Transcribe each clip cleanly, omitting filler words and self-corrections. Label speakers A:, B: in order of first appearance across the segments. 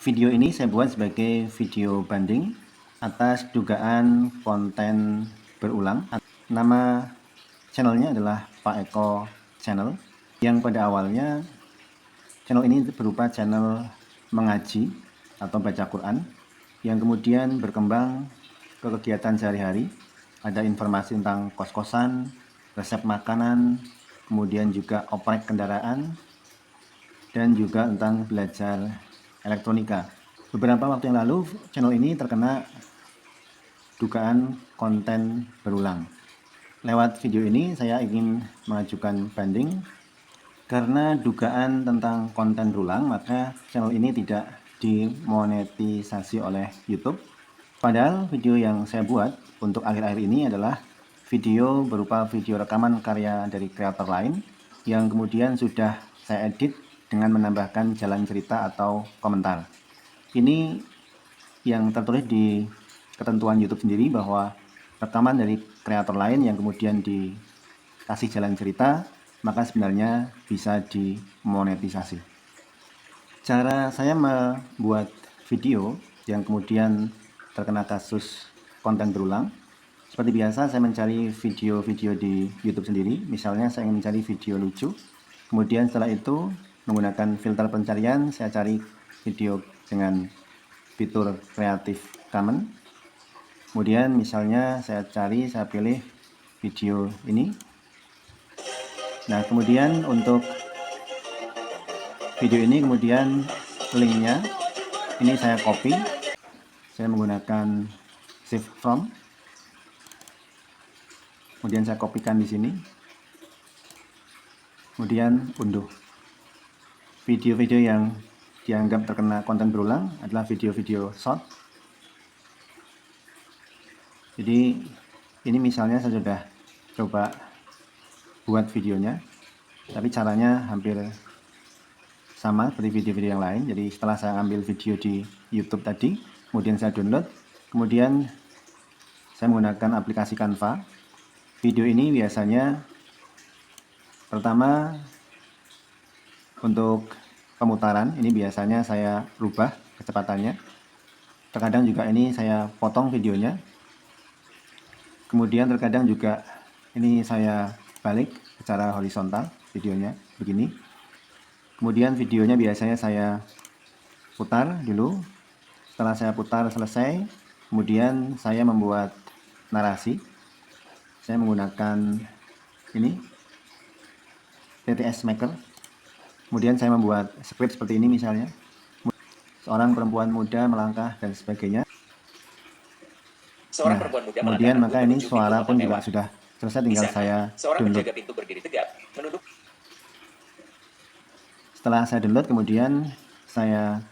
A: Video ini saya buat sebagai video banding atas dugaan konten berulang. Nama channelnya adalah Pak Eko Channel, yang pada awalnya channel ini berupa channel mengaji atau baca Quran, yang kemudian berkembang ke kegiatan sehari-hari. Ada informasi tentang kos-kosan, resep makanan, kemudian juga oprek kendaraan, dan juga tentang belajar elektronika. Beberapa waktu yang lalu channel ini terkena dugaan konten berulang. Lewat video ini saya ingin mengajukan banding karena dugaan tentang konten berulang, maka channel ini tidak dimonetisasi oleh YouTube. Padahal video yang saya buat untuk akhir-akhir ini adalah video berupa video rekaman karya dari kreator lain yang kemudian sudah saya edit dengan menambahkan jalan cerita atau komentar. Ini yang tertulis di ketentuan YouTube sendiri bahwa rekaman dari kreator lain yang kemudian dikasih jalan cerita, maka sebenarnya bisa dimonetisasi. Cara saya membuat video yang kemudian terkena kasus konten berulang, seperti biasa saya mencari video-video di YouTube sendiri. Misalnya saya ingin mencari video lucu, kemudian setelah itu menggunakan filter pencarian saya cari video dengan fitur Creative Commons. Kemudian misalnya saya pilih video ini. Nah, kemudian untuk video ini kemudian linknya ini saya copy, saya menggunakan Shift From, kemudian saya kopikan di sini, kemudian unduh. Video-video yang dianggap terkena konten berulang adalah video-video short. Jadi ini misalnya saya sudah coba buat videonya, tapi caranya hampir sama seperti video-video yang lain. Jadi setelah saya ambil video di YouTube tadi, kemudian saya download, kemudian saya menggunakan aplikasi Canva. Video ini biasanya pertama untuk pemutaran, ini biasanya saya rubah kecepatannya. Terkadang juga ini saya potong videonya. Kemudian terkadang juga ini saya balik secara horizontal videonya begini. Kemudian videonya biasanya saya putar dulu. Setelah saya putar selesai, kemudian saya membuat narasi. Saya menggunakan ini TTS Maker. Kemudian saya membuat script seperti ini misalnya. Seorang perempuan muda melangkah dan sebagainya. Nah, kemudian maka ini suara pun juga sudah selesai, tinggal saya download. Setelah saya download, kemudian saya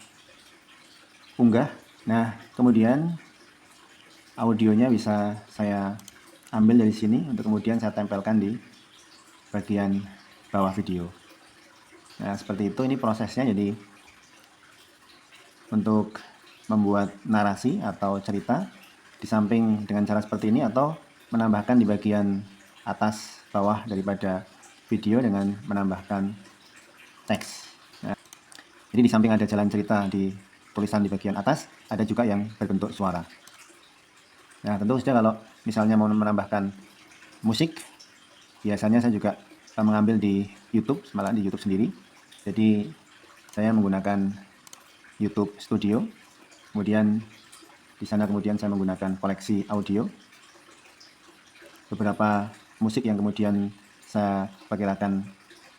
A: unggah. Nah, kemudian audionya bisa saya ambil dari sini untuk kemudian saya tempelkan di bagian bawah video. Nah, seperti itu ini prosesnya. Jadi untuk membuat narasi atau cerita di samping dengan cara seperti ini, atau menambahkan di bagian atas bawah daripada video dengan menambahkan teks. Nah, jadi di samping ada jalan cerita di tulisan di bagian atas, ada juga yang berbentuk suara. Nah, tentu saja kalau misalnya mau menambahkan musik, biasanya saya juga mengambil di YouTube, malah di YouTube sendiri. Jadi saya menggunakan YouTube Studio, kemudian di sana kemudian saya menggunakan koleksi audio. Beberapa musik yang kemudian saya perkirakan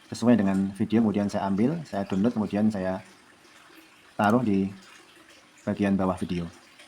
A: sesuai dengan video, kemudian saya ambil, saya download, kemudian saya taruh di bagian bawah video.